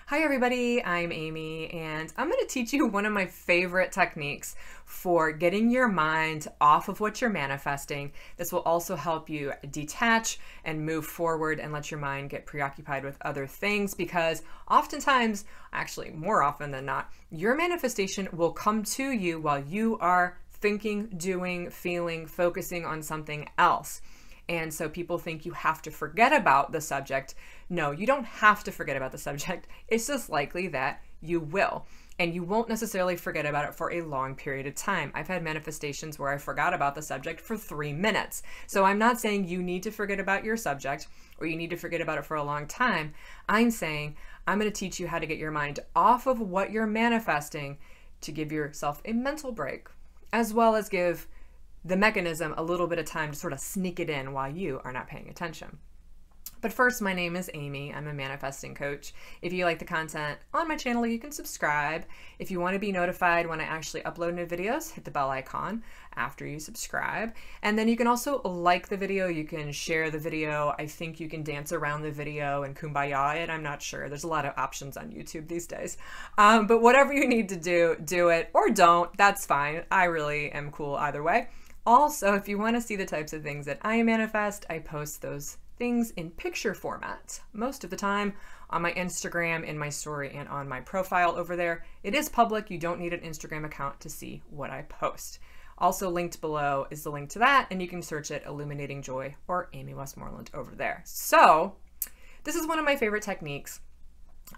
Hi everybody, I'm Amy and I'm going to teach you one of my favorite techniques for getting your mind off of what you're manifesting. This will also help you detach and move forward and let your mind get preoccupied with other things, because oftentimes, actually more often than not, your manifestation will come to you while you are thinking, doing, feeling, focusing on something else. And so people think you have to forget about the subject. No, you don't have to forget about the subject. It's just likely that you will. And you won't necessarily forget about it for a long period of time. I've had manifestations where I forgot about the subject for 3 minutes. So I'm not saying you need to forget about your subject or you need to forget about it for a long time. I'm saying I'm going to teach you how to get your mind off of what you're manifesting to give yourself a mental break, as well as give the mechanism a little bit of time to sort of sneak it in while you are not paying attention. But first, my name is Amy. I'm a manifesting coach. If you like the content on my channel, you can subscribe. If you want to be notified when I actually upload new videos, hit the bell icon after you subscribe. And then you can also like the video. You can share the video. I think you can dance around the video and kumbaya it. I'm not sure. There's a lot of options on YouTube these days. But whatever you need to do, do it or don't. That's fine. I really am cool either way. Also, if you want to see the types of things that I manifest, I post those things in picture format most of the time on my Instagram, in my story, and on my profile over there. It is public. You don't need an Instagram account to see what I post. Also linked below is the link to that, and you can search it Illuminating Joy or Amy Westmoreland over there. So this is one of my favorite techniques.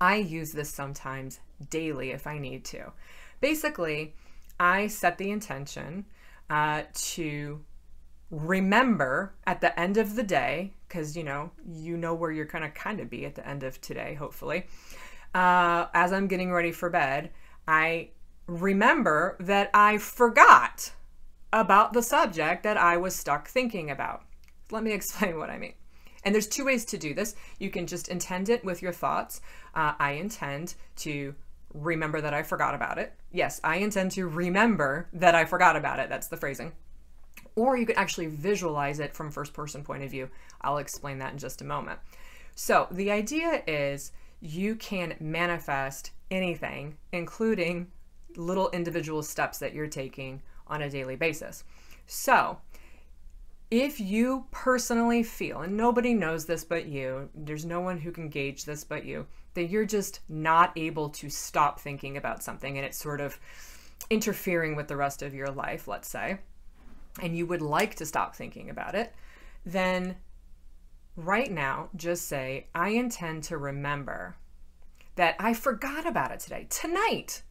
I use this sometimes daily if I need to. Basically, I set the intention to remember at the end of the day, because you know where you're gonna kind of be at the end of today, hopefully. As I'm getting ready for bed, I remember that I forgot about the subject that I was stuck thinking about. Let me explain what I mean. And there's 2 ways to do this. You can just intend it with your thoughts. I intend to remember that I forgot about it. Yes, I intend to remember that I forgot about it. That's the phrasing. Or you could actually visualize it from first person point of view. I'll explain that in just a moment. So the idea is you can manifest anything, including little individual steps that you're taking on a daily basis. So if you personally feel, and nobody knows this but you, there's no one who can gauge this but you, that you're just not able to stop thinking about something and it's sort of interfering with the rest of your life, let's say, and you would like to stop thinking about it, then right now just say, I intend to remember that I forgot about it today. Tonight,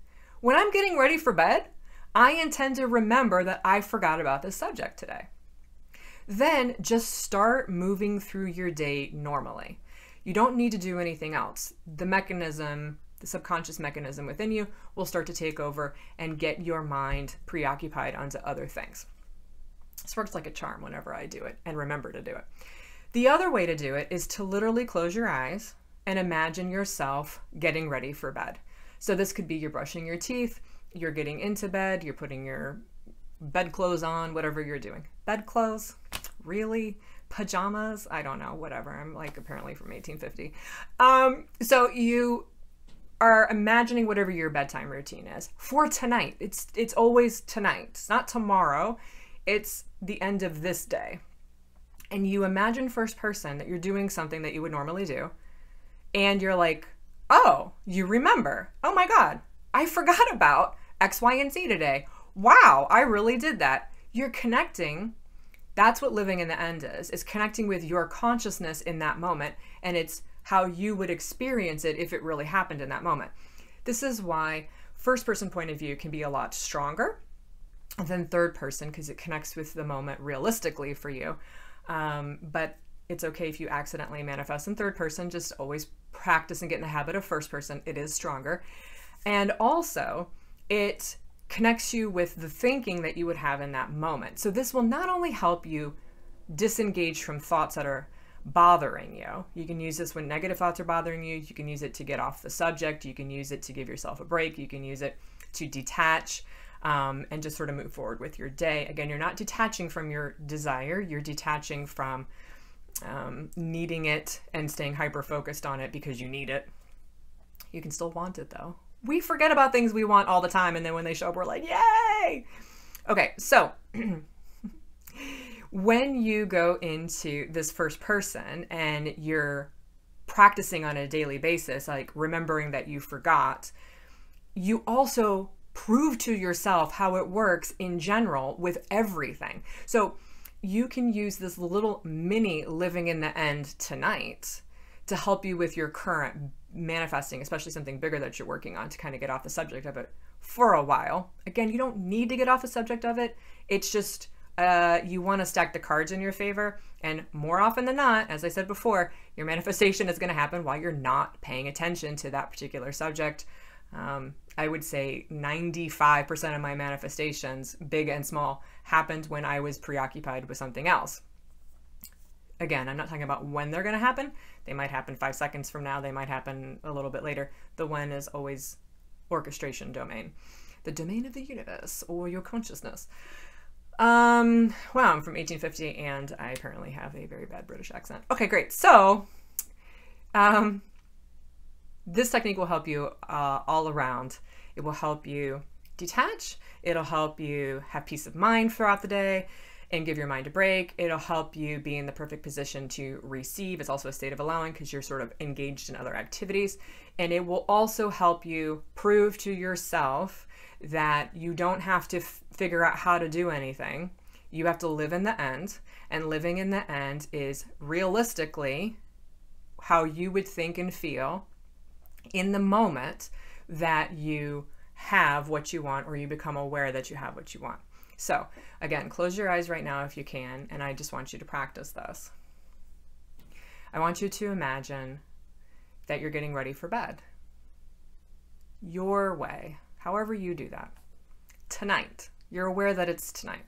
when I'm getting ready for bed, I intend to remember that I forgot about this subject today. Then just start moving through your day normally. You don't need to do anything else. The mechanism, the subconscious mechanism within you will start to take over and get your mind preoccupied onto other things. This works like a charm whenever I do it and remember to do it. The other way to do it is to literally close your eyes and imagine yourself getting ready for bed. So this could be you're brushing your teeth, you're getting into bed, you're putting your bed clothes on, whatever you're doing. Bed clothes? Really? Pajamas? I don't know, whatever. I'm like apparently from 1850. So you are imagining whatever your bedtime routine is for tonight. It's always tonight. It's not tomorrow. It's the end of this day. And you imagine first person that you're doing something that you would normally do. And you're like, oh, you remember. Oh my God, I forgot about X, Y, and Z today. Wow, I really did that. You're connecting. That's what living in the end is connecting with your consciousness in that moment. And it's how you would experience it if it really happened in that moment. This is why first person point of view can be a lot stronger than third person, because it connects with the moment realistically for you. But it's okay if you accidentally manifest in third person. Just always practice and get in the habit of first person. It is stronger. And also it connects you with the thinking that you would have in that moment. So this will not only help you disengage from thoughts that are bothering you. You can use this when negative thoughts are bothering you. You can use it to get off the subject. You can use it to give yourself a break. You can use it to detach and just sort of move forward with your day. Again, you're not detaching from your desire. You're detaching from needing it and staying hyper-focused on it because you need it. You can still want it though. We forget about things we want all the time, and then when they show up, we're like, yay! Okay, so when you go into this first person and you're practicing on a daily basis, like remembering that you forgot, you also prove to yourself how it works in general with everything. So you can use this little mini living in the end tonight to help you with your current manifesting, especially something bigger that you're working on, to kind of get off the subject of it for a while. Again, you don't need to get off the subject of it. It's just you want to stack the cards in your favor. And more often than not, as I said before, your manifestation is going to happen while you're not paying attention to that particular subject. I would say 95% of my manifestations, big and small, happened when I was preoccupied with something else. Again, I'm not talking about when they're going to happen. They might happen 5 seconds from now. They might happen a little bit later. The when is always orchestration domain, the domain of the universe or your consciousness. Wow, I'm from 1850 and I apparently have a very bad British accent. Okay, great. So, this technique will help you all around. It will help you detach. It'll help you have peace of mind throughout the day and give your mind a break. It'll help you be in the perfect position to receive. It's also a state of allowing because you're sort of engaged in other activities. And it will also help you prove to yourself that you don't have to figure out how to do anything. You have to live in the end. And living in the end is realistically how you would think and feel in the moment that you have what you want, or you become aware that you have what you want. So again, close your eyes right now if you can, and I just want you to practice this. I want you to imagine that you're getting ready for bed. Your way, however you do that. Tonight. You're aware that it's tonight.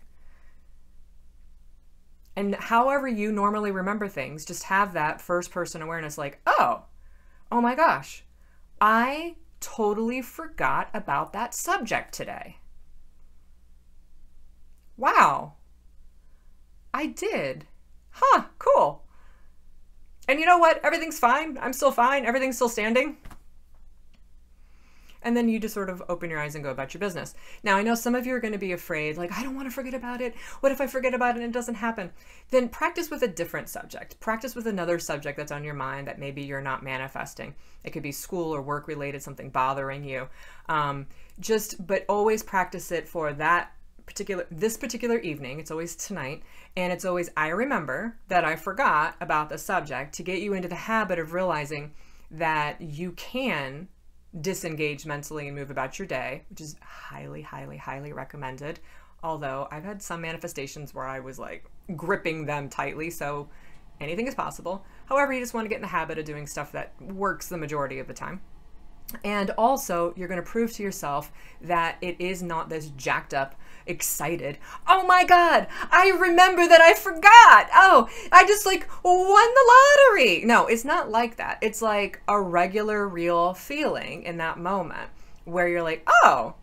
And however you normally remember things, just have that first person awareness like, oh my gosh, I totally forgot about that subject today. Wow, I did. Huh, cool. And you know what? Everything's fine. I'm still fine. Everything's still standing. And then you just sort of open your eyes and go about your business. Now, I know some of you are going to be afraid, like, I don't want to forget about it. What if I forget about it and it doesn't happen? Then practice with a different subject. Practice with another subject that's on your mind that maybe you're not manifesting. It could be school or work related, something bothering you. But always practice it for this particular evening. It's always tonight. And it's always, I remember that I forgot about the subject, to get you into the habit of realizing that you can disengage mentally and move about your day, which is highly, highly, highly recommended. Although I've had some manifestations where I was like gripping them tightly, so anything is possible. However, you just want to get in the habit of doing stuff that works the majority of the time. And also, you're going to prove to yourself that it is not this jacked up, excited, oh my God, I remember that I forgot. Oh, I just like won the lottery. No, it's not like that. It's like a regular, real feeling in that moment where you're like, oh,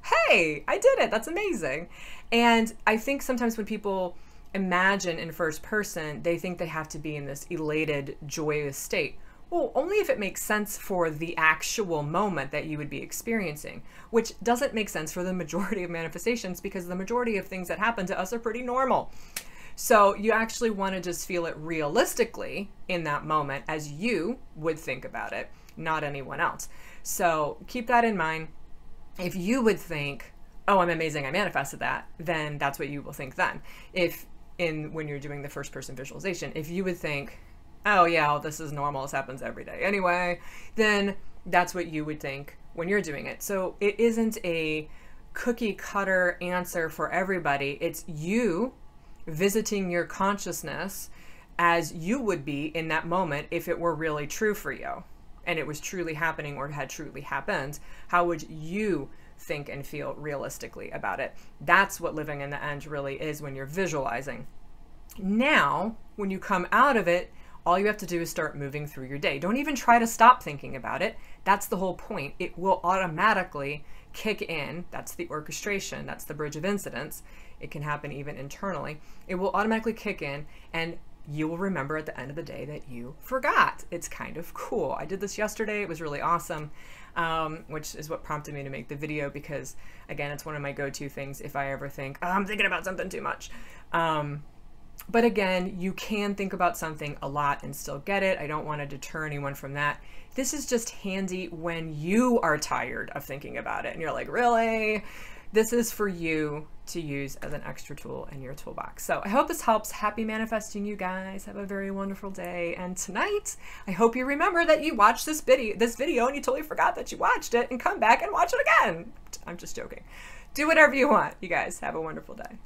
hey, I did it. That's amazing. And I think sometimes when people imagine in first person, they think they have to be in this elated, joyous state. Well, only if it makes sense for the actual moment that you would be experiencing, which doesn't make sense for the majority of manifestations because the majority of things that happen to us are pretty normal. So you actually want to just feel it realistically in that moment as you would think about it, not anyone else. So keep that in mind. If you would think, oh, I'm amazing, I manifested that, then that's what you will think then. When you're doing the first person visualization, if you would think, oh yeah, well, this is normal, this happens every day anyway, then that's what you would think when you're doing it. So it isn't a cookie cutter answer for everybody. It's you visiting your consciousness as you would be in that moment if it were really true for you and it was truly happening or had truly happened. How would you think and feel realistically about it? That's what living in the end really is when you're visualizing. Now, when you come out of it, all you have to do is start moving through your day. Don't even try to stop thinking about it. That's the whole point. It will automatically kick in. That's the orchestration. That's the bridge of incidents. It can happen even internally. It will automatically kick in and you will remember at the end of the day that you forgot. It's kind of cool. I did this yesterday. It was really awesome, which is what prompted me to make the video, because again, it's one of my go-to things if I ever think, oh, I'm thinking about something too much. But again, you can think about something a lot and still get it. I don't want to deter anyone from that. This is just handy when you are tired of thinking about it and you're like, really? This is for you to use as an extra tool in your toolbox. So I hope this helps. Happy manifesting, you guys. Have a very wonderful day. And tonight, I hope you remember that you watched this video and you totally forgot that you watched it, and come back and watch it again. I'm just joking. Do whatever you want. You guys have a wonderful day.